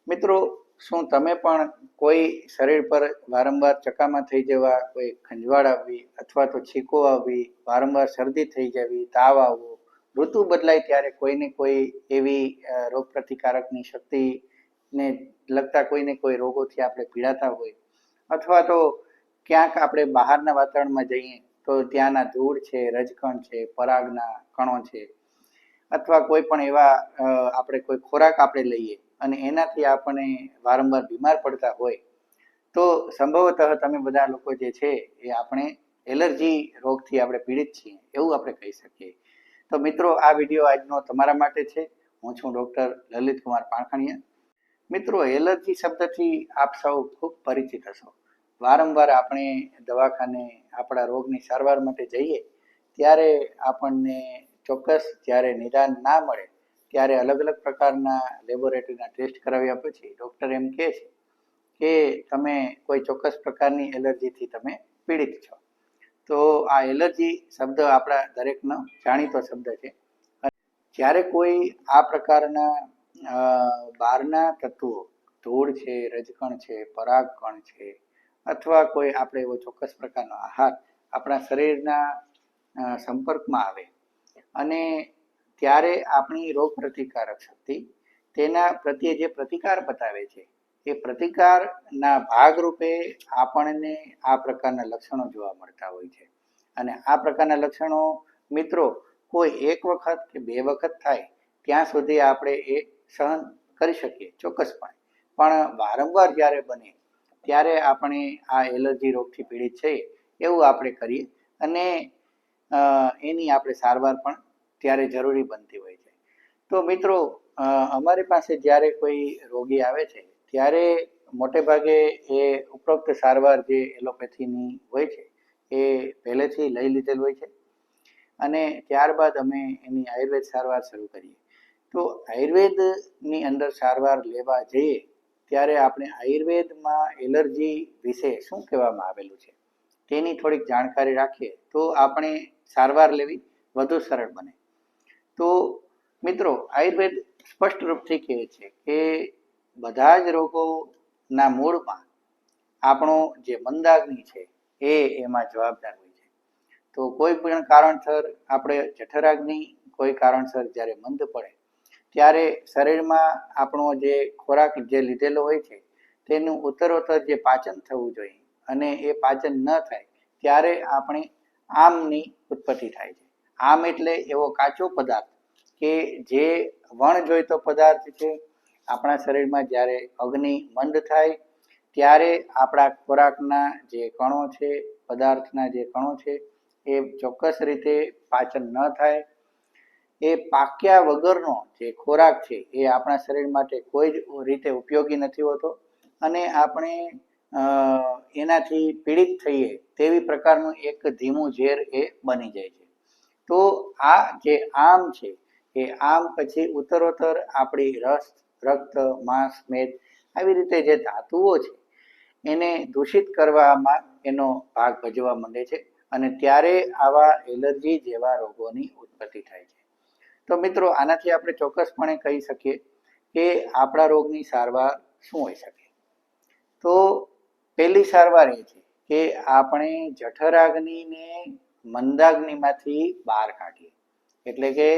મિત્રો, શું તમે પણ કોઈ શરીર પર વારંવાર ચકામા થઈ જવા, કોઈ ખંજવાળ આવવી અથવા તો છીકો આવવી, વારંવાર શરદી થઈ જવી, તાવ આવવો, ઋતુ બદલાય ત્યારે કોઈને કોઈ એવી રોગ પ્રતિકારકની શક્તિને લગતા કોઈને કોઈ રોગોથી આપણે પીડાતા હોય, અથવા તો ક્યાંક આપણે બહારના વાતાવરણમાં જઈએ તો ત્યાંના ધૂળ છે, રજકણ છે, પરાગના કણો છે, અથવા કોઈ પણ એવા આપણે કોઈ ખોરાક આપણે લઈએ અને એનાથી આપણે વારંવાર બીમાર પડતા હોય તો સંભવતઃ તમે બધા લોકો જે છે એ આપણે એલર્જી રોગથી આપણે પીડિત છીએ એવું આપણે કહી શકીએ. તો મિત્રો, આ વિડીયો આજનો તમારા માટે છે. હું છું ડૉક્ટર લલિત કુમાર પાંખાણીયા. મિત્રો, એલર્જી શબ્દથી આપ સૌ ખૂબ પરિચિત હશો. વારંવાર આપણે દવાખાને આપણા રોગની સારવાર માટે જઈએ ત્યારે આપણને ચોક્કસ જ્યારે નિદાન ના મળે ત્યારે અલગ અલગ પ્રકારના લેબોરેટરીના ટેસ્ટ કરાવ્યા પછી ડૉક્ટર એમ કહે છે કે તમે કોઈ ચોક્કસ પ્રકારની એલર્જીથી તમે પીડિત છો. તો આ એલર્જી શબ્દ આપણા દરેકનો જાણીતો શબ્દ છે. જ્યારે કોઈ આ પ્રકારના બહારના તત્વો, ધૂળ છે, રજકણ છે, પરાગકણ છે, અથવા કોઈ આપણે એવો ચોક્કસ પ્રકારનો આહાર આપણા શરીરના સંપર્કમાં આવે અને ત્યારે આપણી રોગ પ્રતિકારક શક્તિ તેના પ્રત્યે જે પ્રતિકાર બતાવે છે એ પ્રતિકારના ભાગરૂપે આપણને આ પ્રકારના લક્ષણો જોવા મળતા હોય છે. અને આ પ્રકારના લક્ષણો મિત્રો કોઈ એક વખત કે બે વખત થાય ત્યાં સુધી આપણે એ સહન કરી શકીએ ચોક્કસપણે, પણ વારંવાર જ્યારે બને ત્યારે આપણે આ એલર્જી રોગથી પીડિત છીએ એવું આપણે કરીએ અને એની આપણે સારવાર પણ ત્યારે જરૂરી બનતી હોય છે. તો મિત્રો, અમારી પાસે જ્યારે કોઈ રોગી આવે છે ત્યારે મોટે ભાગે એ ઉપરોક્ત સારવાર જે એલોપેથીની હોય છે એ પહેલેથી લઈ લીધેલ હોય છે અને ત્યારબાદ અમે એની આયુર્વેદ સારવાર શરૂ કરીએ. તો આયુર્વેદની અંદર સારવાર લેવા જઈએ ત્યારે આપણે આયુર્વેદમાં એલર્જી વિશે શું કહેવામાં આવેલું છે તેની થોડીક જાણકારી રાખીએ તો આપણે સારવાર લેવી વધુ સરળ બને. તો મિત્રો, આયુર્વેદ સ્પષ્ટ રૂપથી કહે છે કે બધા જ રોગોના મૂળમાં આપણો જે મંદાગ્નિ છે એ એમાં જવાબદાર હોય છે. તો કોઈ પણ કારણસર આપણે જઠરાગ્નિ કોઈ કારણસર જ્યારે મંદ પડે ત્યારે શરીરમાં આપણો જે ખોરાક જે લીધેલો હોય છે તેનું ઉત્તરોત્તર જે પાચન થવું જોઈએ અને એ પાચન ન થાય ત્યારે આપણે આમની ઉત્પત્તિ થાય છે. આમ એટલે એવો કાચો પદાર્થ કે જે વણ જોઈતો પદાર્થ છે. આપણા શરીરમાં જ્યારે અગ્નિ મંદ થાય ત્યારે આપણા ખોરાકના જે કણો છે, પદાર્થના જે કણો છે એ ચોક્કસ રીતે પાચન ન થાય. એ પાક્યા વગરનો જે ખોરાક છે એ આપણા શરીર માટે કોઈ જ રીતે ઉપયોગી નથી હોતો અને આપણે એનાથી પીડિત થઈએ તેવી પ્રકારનું એક ધીમું ઝેર એ બની જાય છે. તો આ જે આમ છે એ આમ પછી ઉત્તરોત્તર આપણી રસ, રક્ત, માંસ, મેદ આવી રીતે જે ધાતુઓ છે એને દૂષિત કરવામાં એનો ભાગ ભજવવા માંડે છે અને ત્યારે આવા એલર્જી જેવા રોગોની ઉત્પત્તિ થાય છે. તો મિત્રો, આનાથી આપણે ચોક્કસપણે કહી શકીએ કે આપણા રોગની સારવાર શું હોઈ શકે. તો પહેલી સારવાર એ છે કે આપણે જઠરાગ્નિને મંદાગ્નિમાંથી બહાર કાઢીએ, એટલે કે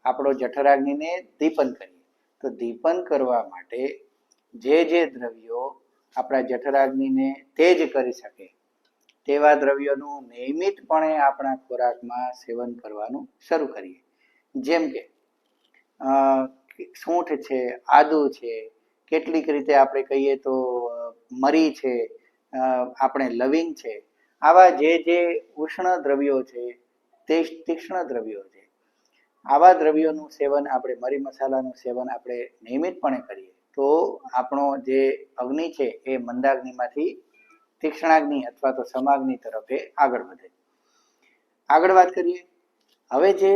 આપણો જઠરાગ્નિને દીપન કરીએ. તો દીપન કરવા માટે જે દ્રવ્યો આપણા જઠરાગ્નિને તેજ કરી શકે તેવા દ્રવ્યોનું નિયમિતપણે આપણા ખોરાકમાં સેવન કરવાનું શરૂ કરીએ. જેમ કે સૂંઠ છે, આદુ છે, કેટલીક રીતે આપણે કહીએ તો મરી છે, આપણે લવિંગ છે, આવા જે ઉષ્ણ દ્રવ્યો છે, તે તીક્ષ્ણ દ્રવ્યો છે, આવા દ્રવ્યોનું સેવન આપણે મરી મસાલાનું સેવન આપણે નિયમિતપણે કરીએ તો આપણો જે અગ્નિ છે એ મંદાગ્નિમાંથી તીક્ષ્ણાગ્નિ અથવા તો સમાગ્નિ તરફે આગળ વધે. આગળ વાત કરીએ. હવે જે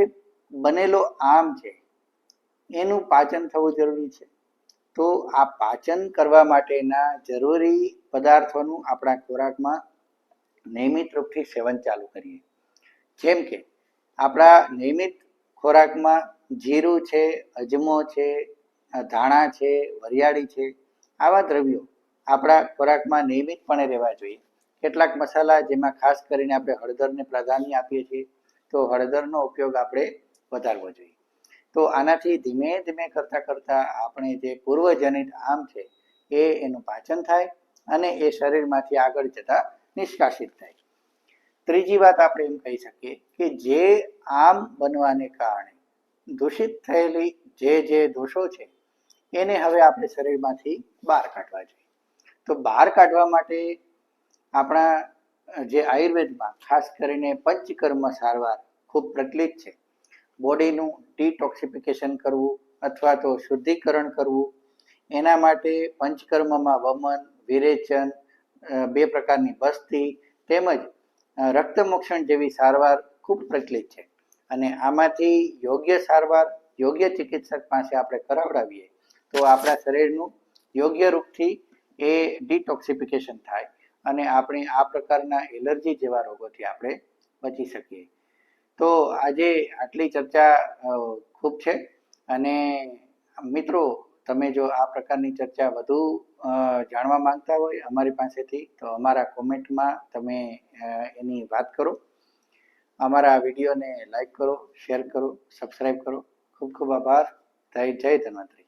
બનેલો આમ છે એનું પાચન થવું જરૂરી છે. તો આ પાચન કરવા માટેના જરૂરી પદાર્થોનું આપણા ખોરાકમાં નિયમિત રૂપથી સેવન ચાલુ કરીએ. જેમ કે આપણા નિયમિત ખોરાકમાં જીરું છે, અજમો છે, ધાણા છે, વરિયાળી છે, આવા દ્રવ્યો આપણા ખોરાકમાં નિયમિતપણે રહેવા જોઈએ. કેટલાક મસાલા જેમાં ખાસ કરીને આપણે હળદરને પ્રાધાન્ય આપીએ છીએ, તો હળદરનો ઉપયોગ આપણે વધારવો જોઈએ. તો આનાથી ધીમે ધીમે કરતા કરતા આપણે જે પૂર્વજનિત આમ છે એ એનું પાચન થાય અને એ શરીરમાંથી આગળ જતા નિષ્કાસિત થાય. ત્રીજી વાત આપણે એમ કહી શકીએ કે જે આમ બનવાને કારણે દૂષિત થયેલી જે દોષો છે એને હવે આપણે શરીરમાંથી બહાર કાઢવા જોઈએ. તો બહાર કાઢવા માટે આપણા જે આયુર્વેદમાં ખાસ કરીને પંચકર્મ સારવાર ખૂબ પ્રચલિત છે. બોડીનું ડિટોક્સિફિકેશન કરવું અથવા તો શુદ્ધિકરણ કરવું, એના માટે પંચકર્મમાં વમન, વિરેચન, 2 પ્રકારની બસ્તી તેમજ રક્તમોક્ષણ જેવી સારવાર ખૂબ પ્રચલિત છે. અને આમાંથી યોગ્ય સારવાર યોગ્ય ચિકિત્સક પાસે આપણે કરાવડાવીએ તો આપણા શરીરનું યોગ્ય રૂપથી એ ડિટોક્સિફિકેશન થાય અને આપણે આ પ્રકારના એલર્જી જેવા રોગોથી આપણે બચી શકીએ. તો આજે આટલી ચર્ચા ખૂબ છે અને મિત્રો, તમે જો આ પ્રકારની ચર્ચા વધુ જાણવા માંગતા હોય અમારી પાસેથી તો અમારા કોમેન્ટમાં તમે એની વાત કરો. અમારા વિડીયોને લાઈક કરો, શેર કરો, સબસ્ક્રાઈબ કરો. ખૂબ ખૂબ આભાર. જય ધન્વંતરી.